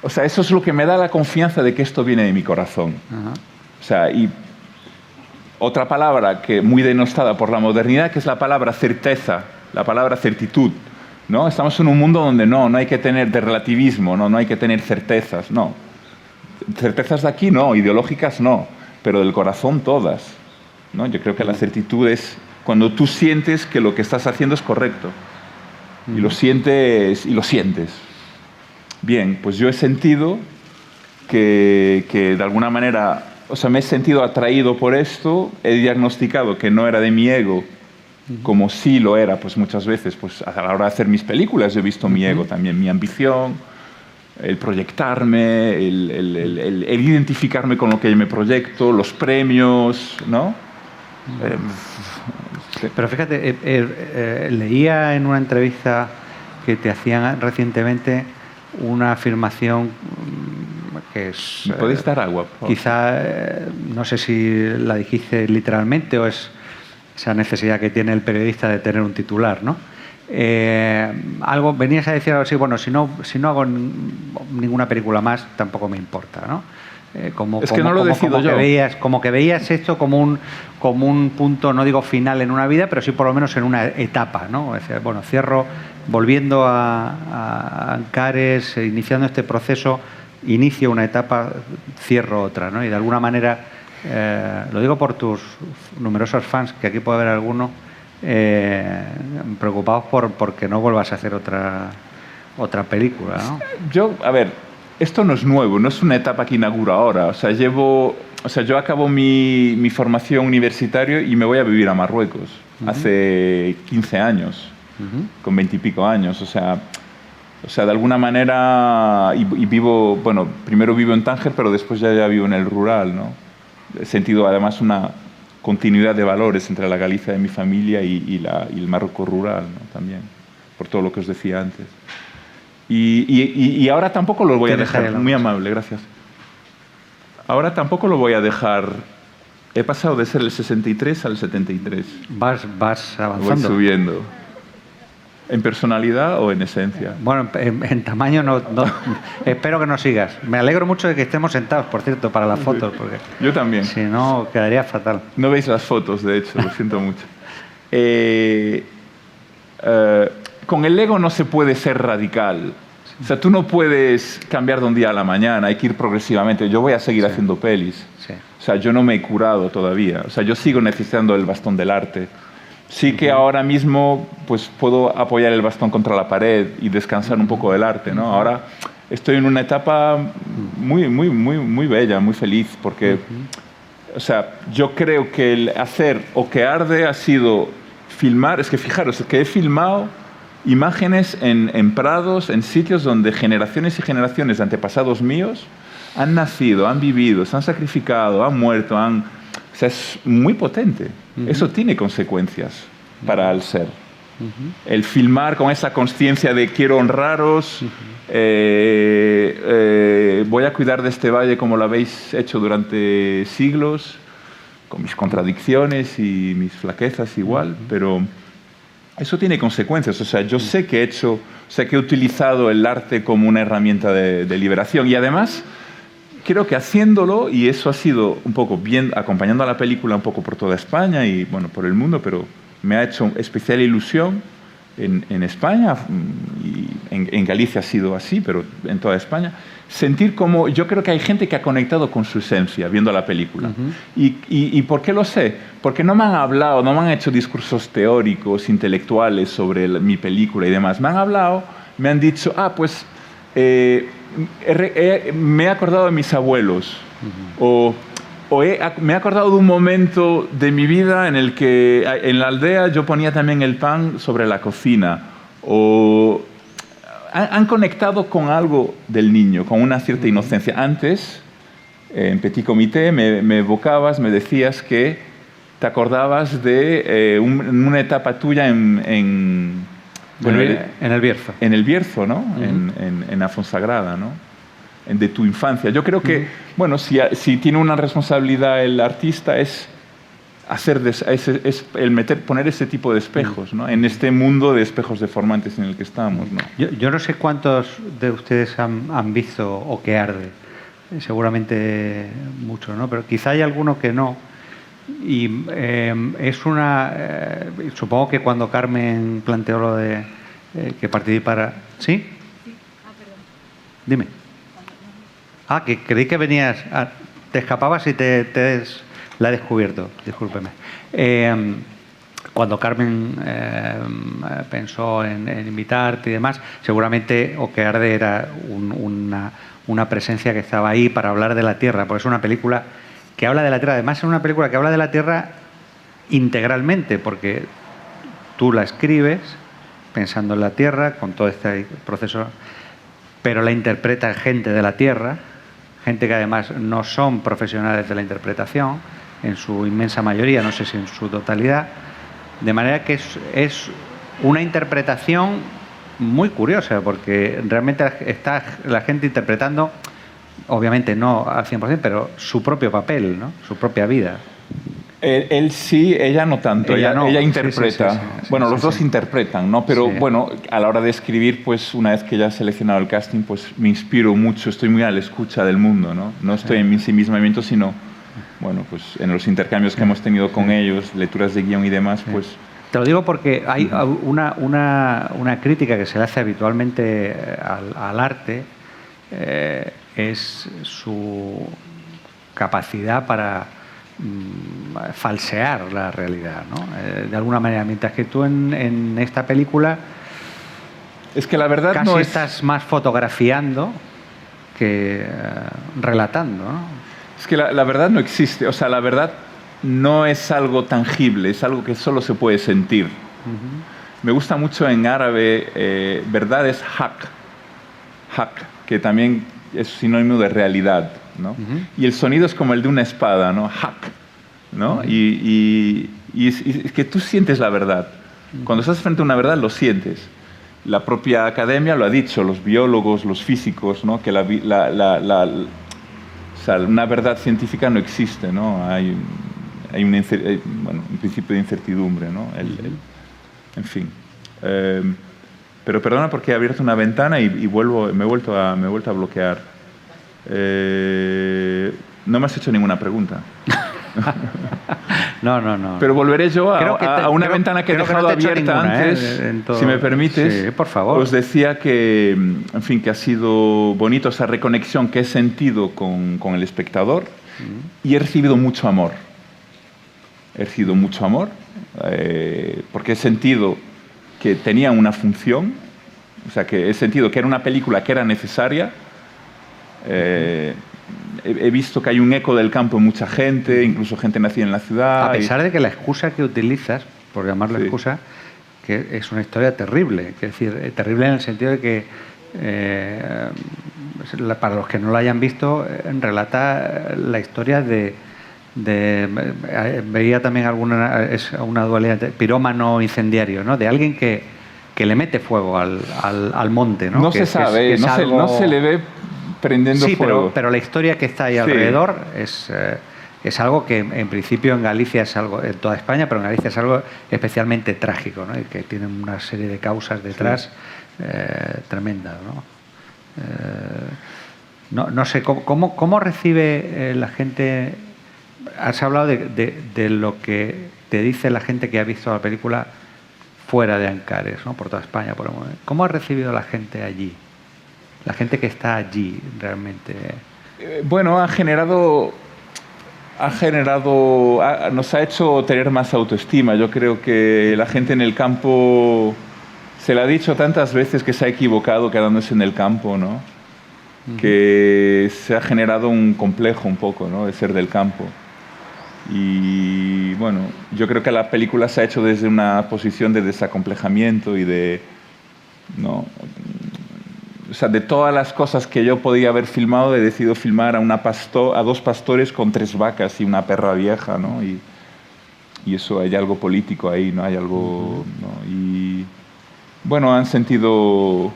o sea, eso es lo que me da la confianza de que esto viene de mi corazón. O sea, y otra palabra que muy denostada por la modernidad, que es la palabra certeza, la palabra certitud, ¿no? Estamos en un mundo donde no hay que tener de relativismo, no hay que tener certezas, no. Certezas de aquí no, ideológicas no, pero del corazón todas, ¿no? Yo creo que la certitud es cuando tú sientes que lo que estás haciendo es correcto y lo sientes Bien, pues yo he sentido que de alguna manera, o sea, me he sentido atraído por esto, he diagnosticado que no era de mi ego, como sí lo era, pues muchas veces, pues a la hora de hacer mis películas yo he visto mi ego también, mi ambición, el proyectarme, el identificarme con lo que yo me proyecto, los premios, ¿no? Pero fíjate, leía en una entrevista que te hacían recientemente una afirmación que es... ¿Me podéis dar agua? Quizá, no sé si la dijiste literalmente o es esa necesidad que tiene el periodista de tener un titular, ¿no? Venías a decir algo así, bueno, si no hago ninguna película más, tampoco me importa, ¿no? Es que no lo decido yo. Como que veías esto como un punto, no digo final en una vida, pero sí por lo menos en una etapa, ¿no? Es decir, bueno, cierro, volviendo a Ancares, iniciando este proceso, inicio una etapa, cierro otra, ¿no? Y de alguna manera, lo digo por tus numerosos fans, que aquí puede haber alguno, preocupados porque no vuelvas a hacer otra película, ¿no? A ver, esto no es nuevo, no es una etapa que inauguro ahora. O sea, yo acabo mi formación universitaria y me voy a vivir a Marruecos hace 15 años, con 20 y pico años. O sea, O sea, de alguna manera, y vivo, bueno, primero vivo en Tánger, pero después ya vivo en el rural, ¿no? He sentido además una continuidad de valores entre la Galicia de mi familia y el Marruecos rural, ¿no? También, por todo lo que os decía antes. Y ahora tampoco lo voy a dejar, muy amable, gracias. Ahora tampoco lo voy a dejar. He pasado de ser el 63 al 73. Vas avanzando. Voy subiendo. ¿En personalidad o en esencia? Bueno, en tamaño no. Espero que no sigas. Me alegro mucho de que estemos sentados, por cierto, para las fotos. Porque yo también. Si no, quedaría fatal. No veis las fotos, de hecho, lo siento mucho. Con el ego no se puede ser radical. O sea, tú no puedes cambiar de un día a la mañana, hay que ir progresivamente. Yo voy a seguir haciendo pelis. Sí. O sea, yo no me he curado todavía. O sea, yo sigo necesitando el bastón del arte. Sí que ahora mismo pues, puedo apoyar el bastón contra la pared y descansar un poco del arte, ¿no? Ahora estoy en una etapa muy bella, muy feliz, porque o sea, yo creo que el hacer O que arde ha sido filmar. Es que fijaros, es que he filmado imágenes en prados, en sitios donde generaciones y generaciones de antepasados míos han nacido, han vivido, se han sacrificado, han muerto, O sea, es muy potente. Eso tiene consecuencias para el ser. El filmar con esa conciencia de quiero honraros, voy a cuidar de este valle como lo habéis hecho durante siglos, con mis contradicciones y mis flaquezas igual, pero eso tiene consecuencias. O sea, yo sé que he utilizado el arte como una herramienta de liberación y además creo que haciéndolo, y eso ha sido un poco bien, acompañando a la película un poco por toda España y bueno, por el mundo, pero me ha hecho especial ilusión en España, y en Galicia ha sido así, pero en toda España, sentir como, yo creo que hay gente que ha conectado con su esencia viendo la película. ¿Y por qué lo sé? Porque no me han hablado, no me han hecho discursos teóricos, intelectuales sobre mi película y demás. Me han hablado, me han dicho, pues me he acordado de mis abuelos, me he acordado de un momento de mi vida en el que en la aldea yo ponía también el pan sobre la cocina, o han conectado con algo del niño, con una cierta inocencia. Antes, en Petit Comité, me evocabas, me decías que te acordabas de una etapa tuya en el Bierzo. En el Bierzo, ¿no? En la Fonsagrada, ¿no? De tu infancia. Yo creo que, bueno, si tiene una responsabilidad el artista es poner ese tipo de espejos, ¿no? En este mundo de espejos deformantes en el que estamos, ¿no? Yo no sé cuántos de ustedes han visto O que arde. Seguramente muchos, ¿no? Pero quizá hay alguno que no. Y es supongo que cuando Carmen planteó lo de que participara... ¿Sí? Perdón. Dime. Que creí que venías... te escapabas y la he descubierto. Discúlpeme. Cuando Carmen pensó en invitarte y demás, seguramente O que arde era una presencia que estaba ahí para hablar de la tierra, porque es una película que habla de la tierra. Además es una película que habla de la tierra integralmente, porque tú la escribes pensando en la tierra, con todo este proceso, pero la interpreta gente de la tierra, gente que además no son profesionales de la interpretación, en su inmensa mayoría, no sé si en su totalidad, de manera que es una interpretación muy curiosa, porque realmente está la gente interpretando, obviamente no al 100%, pero su propio papel, ¿no? Su propia vida. Él sí, ella no tanto. Ella interpreta. Sí, bueno, los dos interpretan, ¿no? Pero bueno, a la hora de escribir, pues una vez que ya he seleccionado el casting, pues me inspiro mucho, estoy muy a la escucha del mundo, ¿no? No estoy en mi ensimismamiento, sino, bueno, pues en los intercambios que hemos tenido con ellos, lecturas de guión y demás, pues... Te lo digo porque hay una crítica que se le hace habitualmente al arte, es su capacidad para falsear la realidad, ¿no? De alguna manera, mientras que tú en esta película es que la verdad casi no es... estás más fotografiando que relatando, ¿no? Es que la verdad no existe, o sea, la verdad no es algo tangible, es algo que solo se puede sentir. Me gusta mucho en árabe, verdad es haq, haq, que también es sinónimo de realidad, ¿no? Y el sonido es como el de una espada, ¿no? Haq, ¿no? Y es que tú sientes la verdad. Cuando estás frente a una verdad, lo sientes. La propia academia lo ha dicho, los biólogos, los físicos, ¿no? Que o sea, una verdad científica no existe, ¿no? Hay un principio de incertidumbre, ¿no? En fin. Pero perdona porque he abierto una ventana y me he vuelto a bloquear. No me has hecho ninguna pregunta. No. Pero volveré yo a una ventana que he dejado abierta antes, si me permites. Sí, por favor. Os decía que, en fin, que ha sido bonito esa reconexión que he sentido con el espectador y he recibido mucho amor. He recibido mucho amor porque he sentido que tenía una función, o sea, que he sentido que era una película que era necesaria. He visto que hay un eco del campo en mucha gente, incluso gente nacida en la ciudad. A pesar de que la excusa que utilizas, por llamarla excusa, que es una historia terrible, es decir, terrible en el sentido de que, para los que no la hayan visto, relata la historia veía también es una dualidad, pirómano incendiario, ¿no? De alguien que le mete fuego al monte, ¿no? No se sabe, no se le ve prendiendo fuego. Pero la historia que está ahí alrededor es algo que en principio en Galicia es algo, en toda España, pero en Galicia es algo especialmente trágico, ¿no? Y que tiene una serie de causas detrás tremendas, ¿no? No sé, ¿cómo recibe la gente? Has hablado de lo que te dice la gente que ha visto la película fuera de Ancares, ¿no? Por toda España, por el momento. ¿Cómo ha recibido la gente allí? La gente que está allí realmente. Bueno, nos ha hecho tener más autoestima. Yo creo que la gente en el campo se le ha dicho tantas veces que se ha equivocado quedándose en el campo, ¿no? Que se ha generado un complejo un poco, ¿no? De ser del campo. Y bueno, yo creo que la película se ha hecho desde una posición de desacomplejamiento y de, ¿no? O sea, de todas las cosas que yo podía haber filmado, he decidido filmar a dos pastores con 3 vacas y una perra vieja, ¿no? Y eso, hay algo político ahí, ¿no? Hay algo, ¿no? Y bueno, han sentido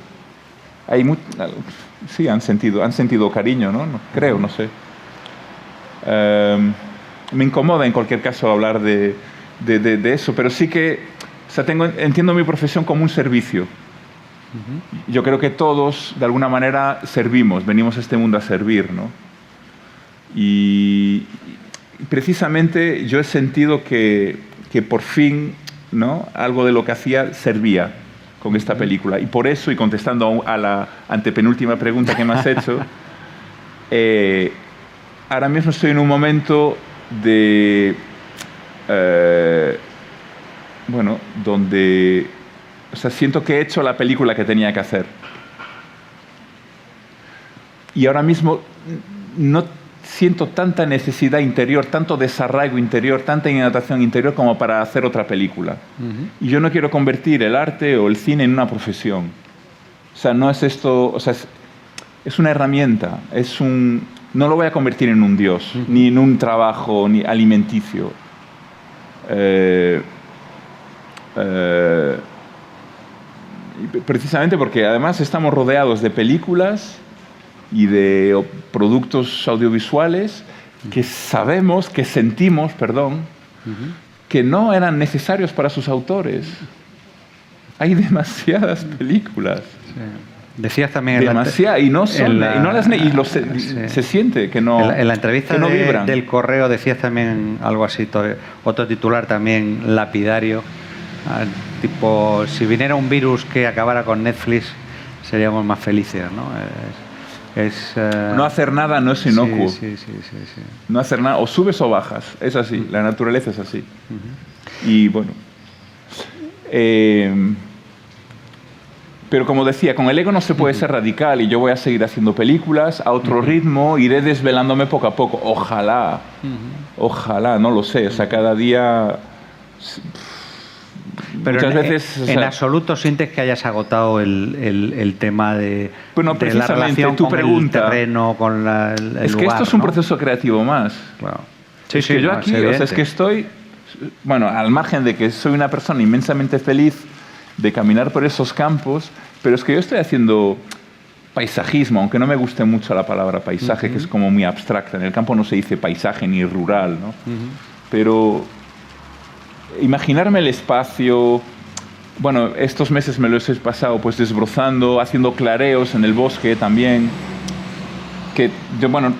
cariño, ¿no? Creo, no sé. Me incomoda en cualquier caso hablar de eso, pero sí que, o sea, entiendo mi profesión como un servicio. Yo creo que todos, de alguna manera, venimos a este mundo a servir, ¿no? Y precisamente yo he sentido que por fin, ¿no? Algo de lo que hacía servía con esta película. Y por eso, y contestando a la antepenúltima pregunta que me has hecho, ahora mismo estoy en un momento donde, o sea, siento que he hecho la película que tenía que hacer. Y ahora mismo no siento tanta necesidad interior, tanto desarraigo interior, tanta inadaptación interior como para hacer otra película. Y yo no quiero convertir el arte o el cine en una profesión. O sea, no es esto, o sea, es una herramienta, no lo voy a convertir en un dios, ni en un trabajo ni alimenticio. Precisamente porque además estamos rodeados de películas y de productos audiovisuales que sentimos, que no eran necesarios para sus autores. Hay demasiadas películas. Sí. Decías también demasiadas se siente que no. En la entrevista del Correo decías también algo así, otro titular también lapidario, tipo, si viniera un virus que acabara con Netflix seríamos más felices, ¿no? No hacer nada no es inocuo. Sí. No hacer nada, o subes o bajas, es así, la naturaleza es así. Y bueno, pero como decía, con el ego no se puede ser radical y yo voy a seguir haciendo películas a otro ritmo, iré desvelándome poco a poco, ojalá, no lo sé, o sea, cada día... Pero muchas en, veces... en absoluto sientes que hayas agotado el tema de, bueno, de la relación tu con pregunta, el terreno, con el es que lugar, esto es un ¿no? proceso creativo más. Claro. Sí, es que yo aquí, o sea, es que estoy... Bueno, al margen de que soy una persona inmensamente feliz de caminar por esos campos, pero es que yo estoy haciendo paisajismo, aunque no me guste mucho la palabra paisaje, que es como muy abstracta. En el campo no se dice paisaje ni rural, ¿no? Pero imaginarme el espacio... Bueno, estos meses me los he pasado pues desbrozando, haciendo clareos en el bosque también, que bueno,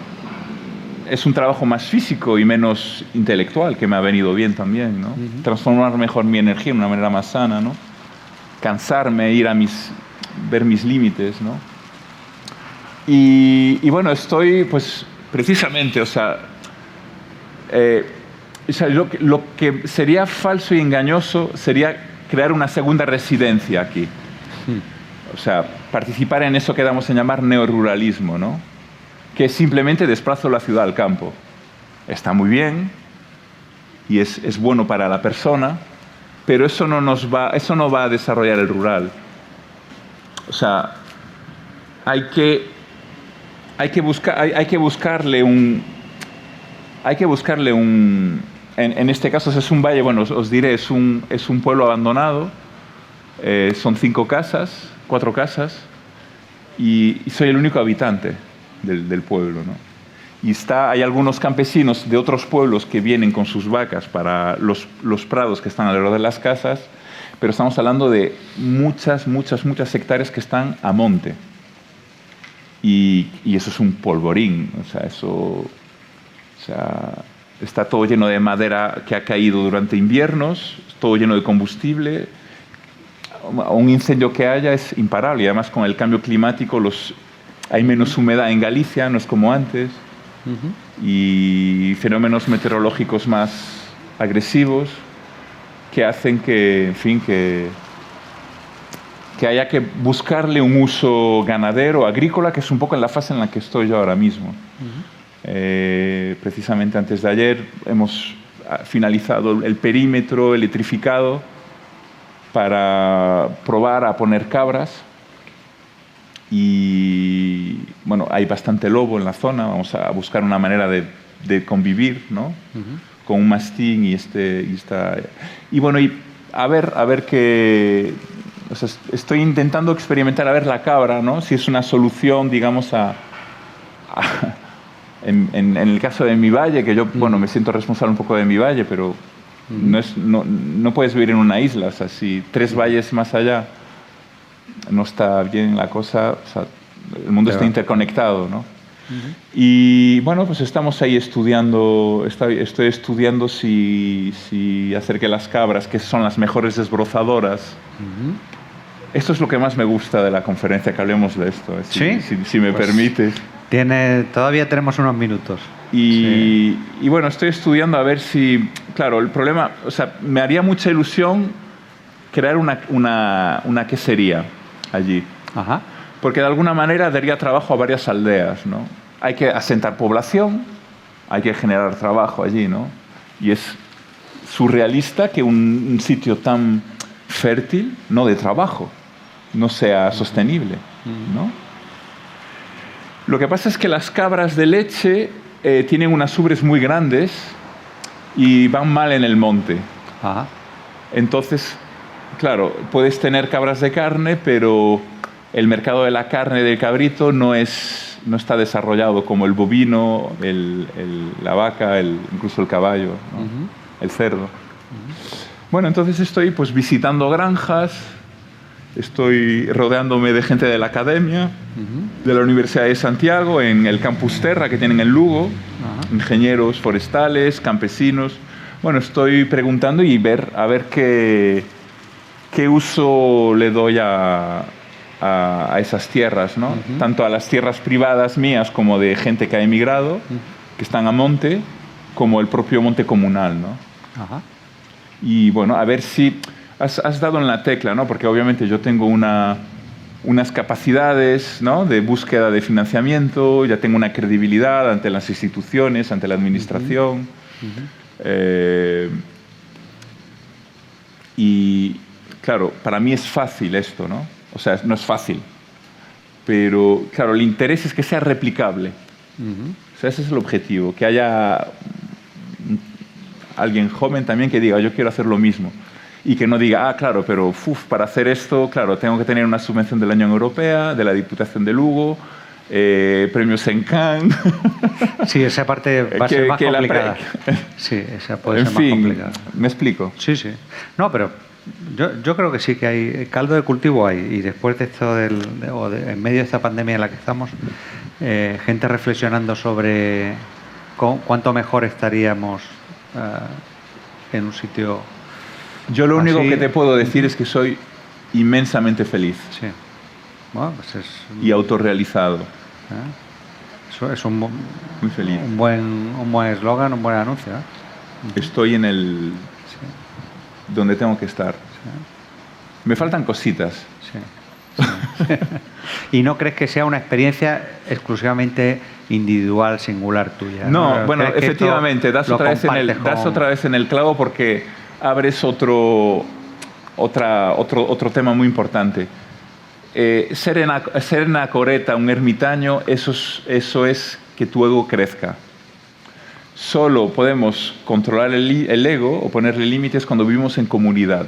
es un trabajo más físico y menos intelectual, que me ha venido bien también, ¿no? Transformar mejor mi energía de una manera más sana, ¿no? Cansarme, ver mis límites, ¿no? Y bueno, estoy, pues, precisamente, o sea, lo que sería falso y engañoso sería crear una segunda residencia aquí. O sea, participar en eso que damos en llamar neoruralismo, ¿no? Que simplemente desplazo la ciudad al campo. Está muy bien y es bueno para la persona, pero eso no va a desarrollar el rural. O sea, hay que buscarle un... En este caso es un valle, bueno, os diré, es un pueblo abandonado, son 4 casas, y soy el único habitante del pueblo, ¿no? Y hay algunos campesinos de otros pueblos que vienen con sus vacas para los prados que están alrededor de las casas, pero estamos hablando de muchas hectáreas que están a monte. Y eso es un polvorín, o sea, está todo lleno de madera que ha caído durante inviernos, todo lleno de combustible. Un incendio que haya es imparable, y además con el cambio climático hay menos humedad en Galicia, no es como antes, y fenómenos meteorológicos más agresivos que hacen que, en fin, que haya que buscarle un uso ganadero, agrícola, que es un poco en la fase en la que estoy yo ahora mismo. Precisamente antes de ayer hemos finalizado el perímetro electrificado para probar a poner cabras, y bueno, hay bastante lobo en la zona, vamos a buscar una manera de convivir, ¿no? Con un mastín y bueno, y a ver qué... O sea, estoy intentando experimentar a ver la cabra, ¿no? Si es una solución, digamos, en el caso de mi valle, que yo, bueno, me siento responsable un poco de mi valle, pero no puedes vivir en una isla. O sea, si 3 valles más allá no está bien la cosa, o sea, el mundo está interconectado, ¿no? Y bueno, pues estamos ahí estudiando, estoy estudiando si hacer que las cabras, que son las mejores desbrozadoras, esto es lo que más me gusta de la conferencia, que hablemos de esto, si me permites. Todavía tenemos unos minutos. Y bueno, estoy estudiando a ver si... Claro, el problema... O sea, me haría mucha ilusión crear una quesería allí. Ajá. Porque de alguna manera daría trabajo a varias aldeas, ¿no? Hay que asentar población, hay que generar trabajo allí, ¿no? Y es surrealista que un sitio tan fértil, no de trabajo, no sea sostenible, ¿no? Lo que pasa es que las cabras de leche tienen unas ubres muy grandes y van mal en el monte. Ajá. Entonces, claro, puedes tener cabras de carne, pero el mercado de la carne del cabrito no está desarrollado como el bovino, la vaca, incluso el caballo, ¿no? El cerdo. Bueno, entonces estoy pues visitando granjas, estoy rodeándome de gente de la academia, de la Universidad de Santiago, en el Campus Terra que tienen en Lugo, ingenieros forestales, campesinos. Bueno, estoy preguntando y a ver qué uso le doy a esas tierras, ¿no? Tanto a las tierras privadas mías como de gente que ha emigrado, que están a monte, como el propio monte comunal, ¿no? Ajá. Y bueno, a ver si has dado en la tecla, ¿no? Porque obviamente yo tengo unas capacidades, ¿no? De búsqueda de financiamiento, ya tengo una credibilidad ante las instituciones, ante la administración. Y claro, para mí es fácil esto, ¿no? O sea, no es fácil. Pero, claro, el interés es que sea replicable. O sea, ese es el objetivo, que haya alguien joven también que diga, yo quiero hacer lo mismo. Y que no diga, claro, pero para hacer esto, claro, tengo que tener una subvención de la Unión Europea, de la Diputación de Lugo, premios en Cannes. Sí, esa parte va a ser más complicada. Sí, esa puede ser más complicada. ¿Me explico? Sí, sí. No, pero yo creo que sí que hay caldo de cultivo ahí. Y después de esto, en medio de esta pandemia en la que estamos, gente reflexionando sobre cuánto mejor estaríamos en un sitio. Yo lo único que te puedo decir es que soy inmensamente feliz. Sí. Bueno, pues y autorrealizado. Eso es muy feliz. Un buen eslogan, un buen anuncio. Estoy en el donde tengo que estar. Sí. Me faltan cositas. Sí. Sí. ¿Y no crees que sea una experiencia exclusivamente individual, singular tuya? No, bueno, efectivamente, das otra vez en el clavo porque abres otro tema muy importante. Ser anacoreta, un ermitaño, eso es que tu ego crezca. Solo podemos controlar el ego o ponerle límites cuando vivimos en comunidad.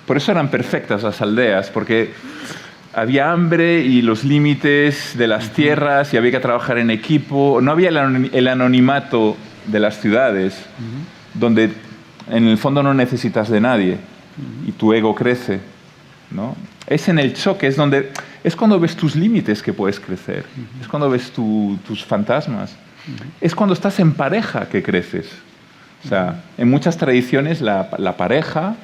Por eso eran perfectas las aldeas, porque había hambre y los límites de las tierras y había que trabajar en equipo. No había el anonimato de las ciudades, donde en el fondo no necesitas de nadie y tu ego crece, ¿no? Es en el choque, es cuando ves tus límites que puedes crecer, es cuando ves tus fantasmas, es cuando estás en pareja que creces. O sea, en muchas tradiciones la pareja,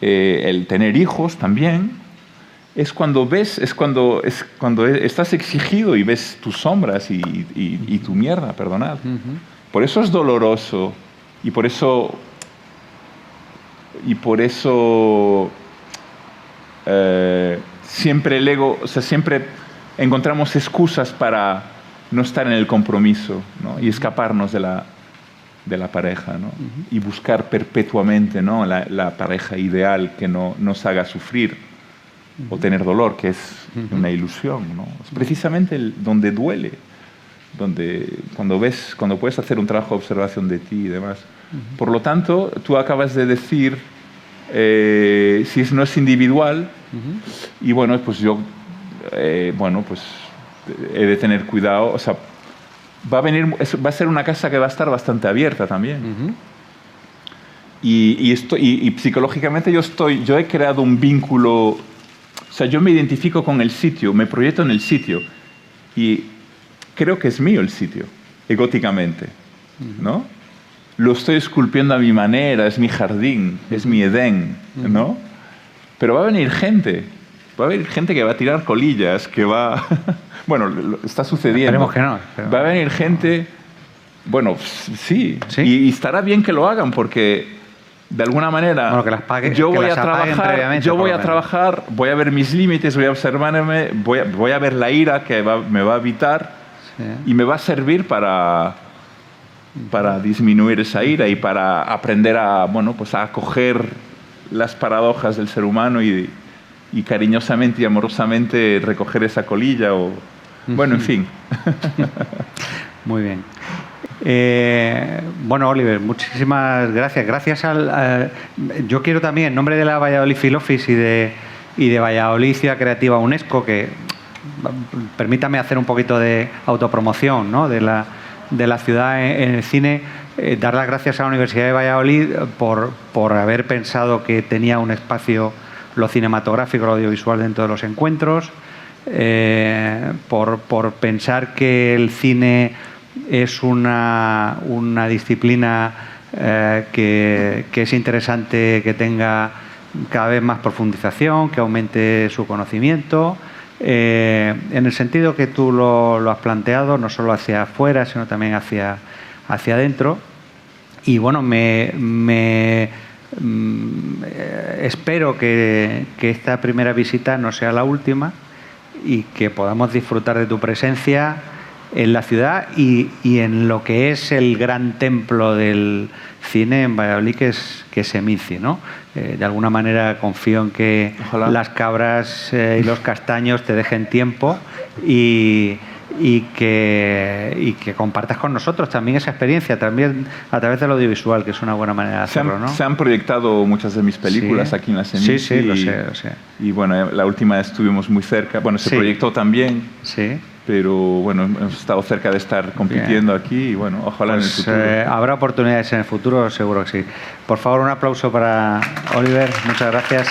el tener hijos también, es cuando estás exigido y ves tus sombras y tu mierda, perdonad. Por eso es doloroso y por eso siempre el ego, o sea, siempre encontramos excusas para no estar en el compromiso, ¿no? Y escaparnos de la pareja, ¿no? Y buscar perpetuamente, ¿no? la pareja ideal que no nos haga sufrir o tener dolor, que es una ilusión, ¿no? Es precisamente donde duele, cuando puedes hacer un trabajo de observación de ti y demás. Por lo tanto, tú acabas de decir, si no es individual, y bueno, pues yo pues he de tener cuidado. O sea, va a ser una casa que va a estar bastante abierta también. Y psicológicamente yo he creado un vínculo. O sea, yo me identifico con el sitio, me proyecto en el sitio y creo que es mío el sitio, egóticamente, ¿no? Lo estoy esculpiendo a mi manera, es mi jardín, es mi Edén, ¿no? Pero va a venir gente que va a tirar colillas, que va... bueno, está sucediendo. Esperemos que no. Pero... Va a venir gente... Bueno, sí. Y estará bien que lo hagan porque, de alguna manera, bueno, que las paguen, yo voy a trabajar, voy a ver mis límites, voy a observarme, voy a ver la ira que me va a evitar y me va a servir para disminuir esa ira y para aprender a acoger las paradojas del ser humano y cariñosamente y amorosamente recoger esa colilla bueno, en fin. Muy bien. Bueno, Oliver, muchísimas gracias. Gracias yo quiero también, en nombre de la Valladolid Film Office y de Valladolid Ciudad Creativa UNESCO, que permítame hacer un poquito de autopromoción, ¿no? de la ciudad en el cine, dar las gracias a la Universidad de Valladolid por haber pensado que tenía un espacio, lo cinematográfico, lo audiovisual, dentro de los encuentros, por pensar que el cine es una disciplina que es interesante que tenga cada vez más profundización, que aumente su conocimiento, en el sentido que tú lo has planteado, no solo hacia afuera, sino también hacia adentro. Y bueno, espero que esta primera visita no sea la última y que podamos disfrutar de tu presencia en la ciudad y en lo que es el gran templo del cine en Valladolid, que es Emici, ¿no? De alguna manera confío en que Ojalá. las cabras y los castaños te dejen tiempo y que compartas con nosotros también esa experiencia, también a través del audiovisual, que es una buena manera de hacerlo, ¿no? Se han proyectado muchas de mis películas Sí. aquí en las Emici. Sí, lo sé. Y bueno, la última estuvimos muy cerca. Bueno, se Sí. proyectó también. Sí. Pero bueno, hemos estado cerca de estar compitiendo aquí y bueno, ojalá en el Pues, futuro. habrá oportunidades en el futuro, seguro que sí. Por favor, un aplauso para Oliver. Muchas gracias.